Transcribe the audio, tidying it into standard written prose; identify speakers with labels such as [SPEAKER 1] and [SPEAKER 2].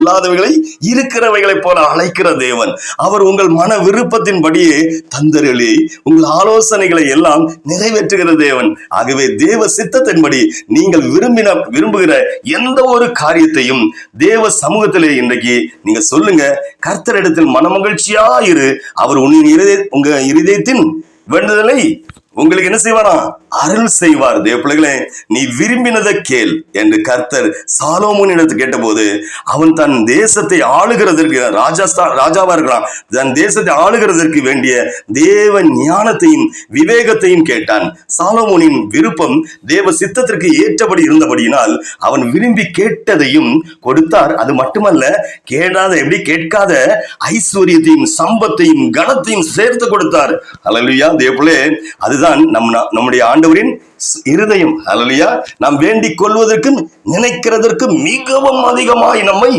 [SPEAKER 1] இல்லாதவைகளை இருக்கிறவைகளை போல அழைக்கிற தேவன். அவர் உங்கள் மன விருப்பத்தின்படியே தந்தருளி உங்கள் ஆலோசனைகளை எல்லாம் நிறைவேற்றுகிற தேவன். ஆகவே தேவ சித்தத்தின்படி நீங்கள் விரும்புகிற எந்த ஒரு காரியத்தையும் தேவ சமூகத்திலே இன்றைக்கு நீங்க சொல்லுங்க. கர்த்தரிடத்தில் மனமகிழ்ச்சியா இரு. அவர் உங்க இருதயத்தின் வேண்டுதலை உங்களுக்கு என்ன செய்வாராம்? அருள் செய்வார். தேவ பிள்ளைகளே, நீ விரும்பினதை கேள் என்று கர்த்தர் சாலோமோனிடத்து கேட்டபோது, அவன் தன் தேசத்தை ஆளுகிறதற்கு ராஜாவா இருக்கிறான். தன் தேசத்தை ஆளுகிறதற்கு வேண்டிய தேவ ஞானத்தையும் விவேகத்தையும் கேட்டான். சாலோமோனின் விருப்பம் தேவ சித்தத்திற்கு ஏற்றபடி இருந்தபடியினால் அவன் விரும்பி கேட்டதையும் கொடுத்தார். அது மட்டுமல்ல, கேட்காத ஐஸ்வர்யத்தையும் சம்பத்தையும் கனத்தையும் சேர்த்து கொடுத்தார். அல்லேலூயா. தேவர்களே, அதுதான் நம்முடைய ஆண்டவரின் இருதயம். அல்லேலூயா. நாம் வேண்டிக் கொள்வதற்கும் நினைக்கிறதற்கும் மிகவும் அதிகமாய் நம்மை